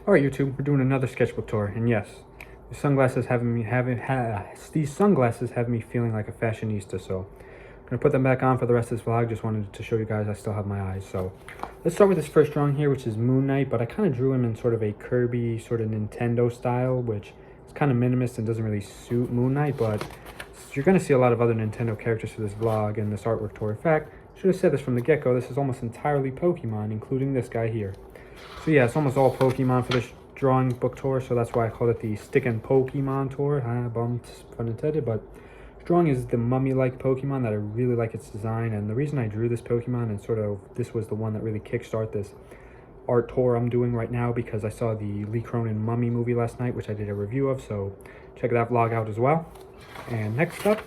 All right, YouTube, we're doing another sketchbook tour, and yes, these sunglasses have me feeling like a fashionista. So I'm gonna put them back on for the rest of this vlog. Just wanted to show you guys I still have my eyes. So let's start with this first drawing here, which is Moon Knight, but I kind of drew him in sort of a Kirby, sort of Nintendo style, which is kind of minimalist and doesn't really suit Moon Knight. But you're gonna see a lot of other Nintendo characters for this vlog and this artwork tour. In fact, I should have said this from the get-go. This is almost entirely Pokemon, including this guy here. So yeah, it's almost all Pokemon for this drawing book tour, so that's why I called it the Stick and Pokemon tour. Bummed, pun intended, but drawing is the mummy-like Pokemon that I really like its design, and the reason I drew this Pokemon and sort of this was the one that really kickstarted this art tour I'm doing right now, because I saw the Lee Cronin Mummy movie last night, which I did a review of, so check that vlog out as well. And next up,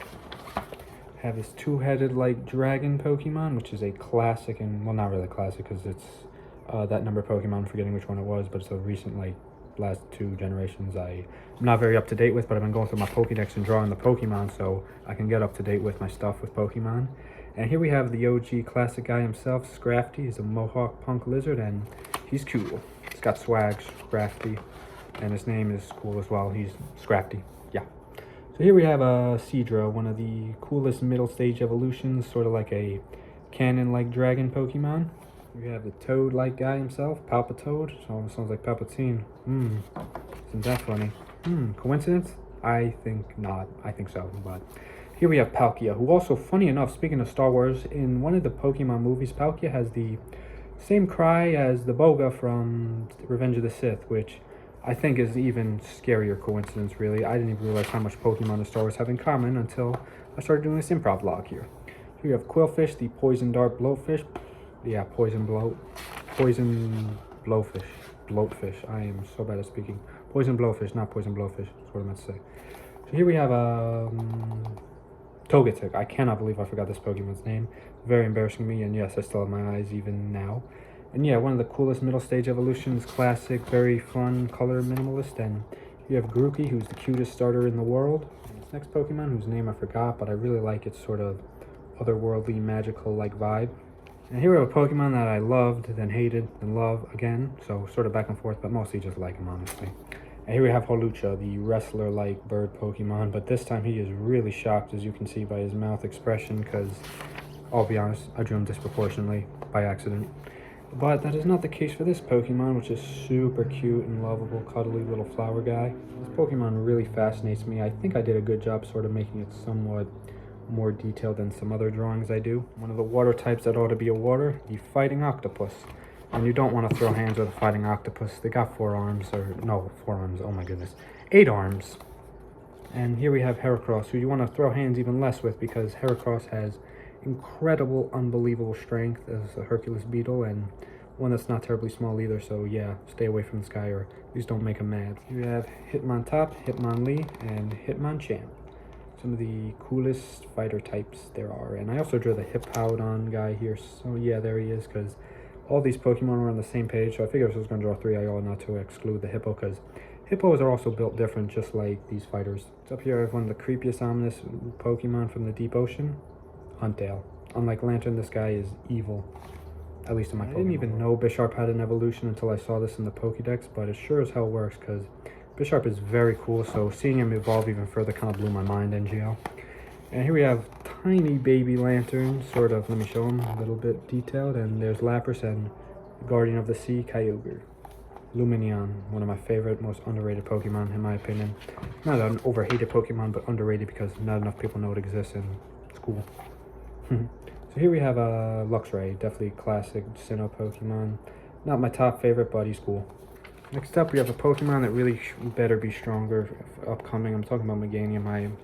I have this two-headed like dragon Pokemon, which is a classic, and well, not really classic because it's that number of Pokemon, I'm forgetting which one it was, but it's a recent, like, last two generations I'm not very up to date with, but I've been going through my Pokédex and drawing the Pokemon so I can get up to date with my stuff with Pokemon. And here we have the OG classic guy himself, Scrafty. He's a Mohawk punk lizard, and he's cool. He's got swag, Scrafty, and his name is cool as well. He's Scrafty, yeah. So here we have Seadra, one of the coolest middle stage evolutions, sort of like a cannon-like dragon Pokemon. We have the toad-like guy himself, Palpitoad. So almost sounds like Palpatine. Isn't that funny? Coincidence? I think not. I think so, but here we have Palkia, who also, funny enough, speaking of Star Wars, in one of the Pokemon movies, Palkia has the same cry as the Boga from Revenge of the Sith, which I think is even scarier coincidence, really. I didn't even realize how much Pokemon and Star Wars have in common until I started doing this improv vlog here. Here we have Quillfish, the poison dart bloatfish. Yeah, poison bloatfish. I am so bad at speaking. Poison blowfish, not poison blowfish. That's what I meant to say. So here we have Togetic. I cannot believe I forgot this Pokemon's name. Very embarrassing to me, and yes, I still have my eyes even now. And yeah, one of the coolest middle stage evolutions, classic, very fun, color minimalist. And you have Grookey, who's the cutest starter in the world. And this next Pokemon, whose name I forgot, but I really like its sort of otherworldly, magical-like vibe. And here we have a Pokemon that I loved, then hated, then love again. So sort of back and forth, but mostly just like him, honestly. And here we have Hawlucha, the wrestler-like bird Pokemon. But this time he is really shocked, as you can see by his mouth expression, because I'll be honest, I drew him disproportionately by accident. But that is not the case for this Pokemon, which is super cute and lovable, cuddly little flower guy. This Pokemon really fascinates me. I think I did a good job sort of making it somewhat more detailed than some other drawings I do. One of the water types that ought to be a water, the fighting octopus. And you don't want to throw hands with a fighting octopus. They got 4 arms, or no, 4 arms, oh my goodness. 8 arms. And here we have Heracross, who you want to throw hands even less with, because Heracross has incredible, unbelievable strength as a Hercules beetle, and one that's not terribly small either, so yeah, stay away from this guy, or please don't make him mad. You have Hitmontop, Hitmonlee, and Hitmonchan. Some of the coolest fighter types there are. And I also drew the Hippowdon guy here, so yeah, there he is, because all these Pokemon were on the same page, so I figured if I was going to draw 3, I ought not to exclude the Hippo, because Hippos are also built different, just like these fighters. So up here I have one of the creepiest, ominous Pokemon from the deep ocean, Huntdale. Unlike Lantern, this guy is evil, at least in my Pokemon. I didn't even know Bisharp had an evolution until I saw this in the Pokédex, but it sure as hell works, because Bisharp is very cool, so seeing him evolve even further kind of blew my mind, NGL. And here we have tiny baby Lantern, sort of, let me show him, a little bit detailed, and there's Lapras and Guardian of the Sea, Kyogre. Lumineon, one of my favorite, most underrated Pokemon, in my opinion. Not an overhated Pokemon, but underrated because not enough people know it exists, and it's cool. So here we have Luxray, definitely classic Sinnoh Pokemon. Not my top favorite, but he's cool. Next up, we have a Pokemon that really better be stronger upcoming. I'm talking about Meganium. I'm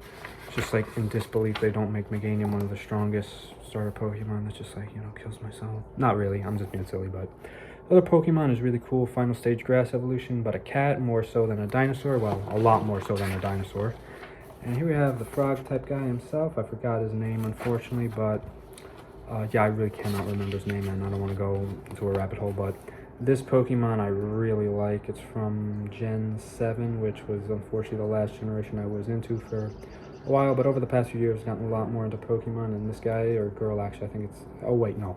just like in disbelief they don't make Meganium one of the strongest starter Pokemon. That's just like, you know, kills myself. Not really, I'm just being silly, but other Pokemon is really cool. Final stage grass evolution, but a cat more so than a dinosaur. Well, a lot more so than a dinosaur. And here we have the frog type guy himself. I forgot his name, unfortunately, but yeah, I really cannot remember his name, and I don't want to go into a rabbit hole, but this Pokemon I really like. It's from Gen 7, which was unfortunately the last generation I was into for a while, but over the past few years I've gotten a lot more into Pokemon, and this guy, or girl actually, I think it's, oh wait, no.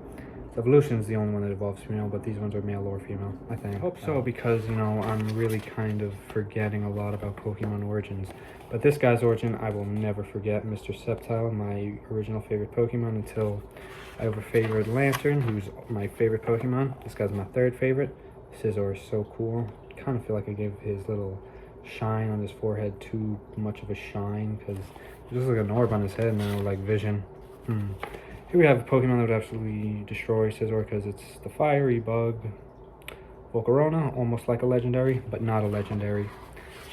Evolution is the only one that evolves female, but these ones are male or female, I think. I hope so, because, you know, I'm really kind of forgetting a lot about Pokemon origins. But this guy's origin, I will never forget. Mr. Sceptile, my original favorite Pokemon until I overfavored Lantern, who's my favorite Pokemon. This guy's my third favorite. Scizor is so cool. Kind of feel like I gave his little shine on his forehead too much of a shine, because there's just like an orb on his head now, like vision. Here we have a Pokemon that would absolutely destroy Scizor because it's the fiery bug Volcarona, almost like a legendary, but not a legendary.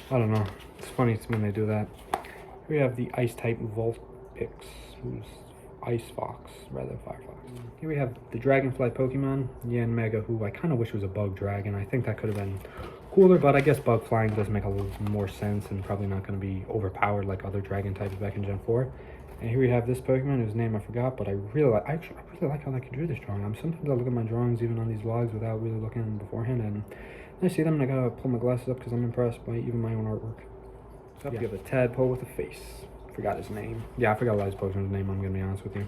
I don't know. It's funny when they do that. Here we have the ice type Vulpix, who's Ice Fox, rather Firefox. Here we have the Dragonfly Pokemon, Yanmega, who I kind of wish was a bug dragon. I think that could have been cooler, but I guess bug flying does make a little more sense and probably not going to be overpowered like other dragon types back in Gen 4. And here we have this Pokemon whose name I forgot, but I really like how I can draw this drawing. Sometimes I look at my drawings even on these vlogs without really looking beforehand, and I see them and I gotta pull my glasses up because I'm impressed by even my own artwork. So up, you have a tadpole with a face. Forgot his name. Yeah, I forgot a lot of his Pokemon's name, I'm gonna be honest with you.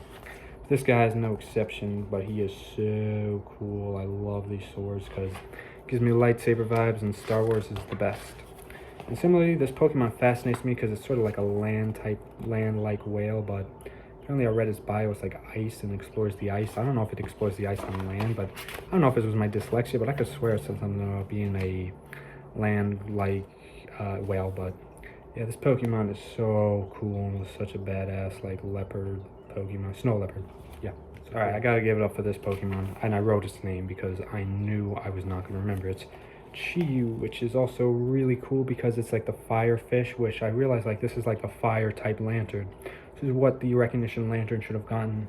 This guy is no exception, but he is so cool. I love these swords because it gives me lightsaber vibes, and Star Wars is the best. And similarly, this Pokemon fascinates me because it's sort of like a land-like whale, but apparently I read its bio, it's like ice and explores the ice. I don't know if it explores the ice on land, but I don't know if it was my dyslexia, but I could swear it's something about being a land-like whale. But yeah, this Pokemon is so cool and was such a badass, like leopard Pokemon, snow leopard. Yeah. So, alright, I gotta give it up for this Pokemon, and I wrote its name because I knew I was not gonna remember it. Chiyu, which is also really cool because it's like the fire fish, which I realized like this is like a fire type lantern. This is what the recognition lantern should have gotten,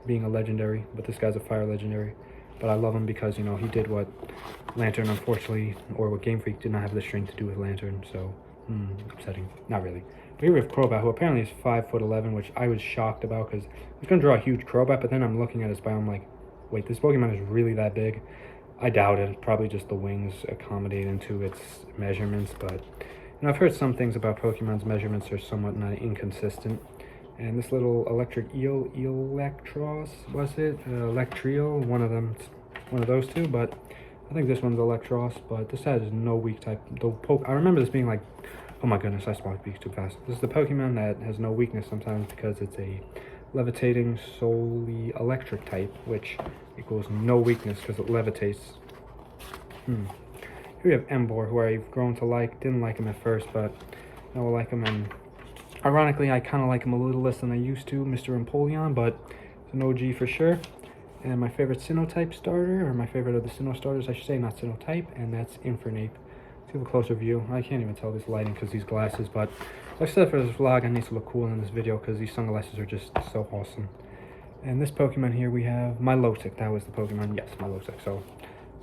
being a legendary, but this guy's a fire legendary. But I love him because, you know, he did what Lantern unfortunately, or what Game Freak did not have the strength to do with Lantern, so upsetting. Not really. But here we have Crobat, who apparently is 5'11", which I was shocked about because I was gonna draw a huge Crobat, but then I'm looking at his bio, I'm like, wait, this Pokemon is really that big? I doubt it. Probably just the wings accommodate into its measurements, but you know, I've heard some things about Pokemon's measurements are somewhat not inconsistent. And this little electric eel, Electros, was it? Electriel, one of those two, but I think this one's Electros, but this has no weak type. I remember this being like, oh my goodness, I speak too fast. This is the Pokemon that has no weakness sometimes because it's a levitating solely electric type, which equals no weakness because it levitates. Here we have Emboar, who I've grown to like. Didn't like him at first, but now I like him, and ironically I kind of like him a little less than I used to, Mr. Empoleon, but it's an OG for sure. And my favorite Sinnoh-type starter, or my favorite of the Sinnoh starters, I should say, not Sinnoh-type, and that's Infernape. Let's give a closer view. I can't even tell this lighting because these glasses, but like I said, for this vlog, I need to look cool in this video because these sunglasses are just so awesome. And this Pokemon here, we have Milotic. That was the Pokemon. Yes, Milotic. So,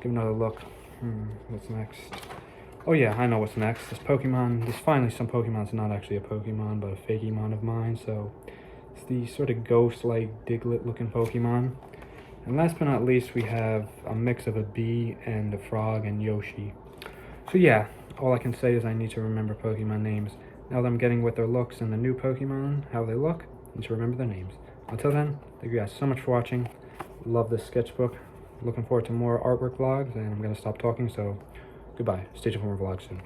give another look. What's next? Oh yeah, I know what's next. This Pokemon, there's finally some Pokemon's not actually a Pokemon, but a Fakemon of mine. So, it's the sort of ghost-like Diglett-looking Pokemon. And last but not least, we have a mix of a bee and a frog and Yoshi. So yeah, all I can say is I need to remember Pokemon names. Now that I'm getting what their looks and the new Pokemon, how they look, I need to remember their names. Until then, thank you guys so much for watching. Love this sketchbook. Looking forward to more artwork vlogs, and I'm going to stop talking, so goodbye. Stay tuned for more vlogs soon.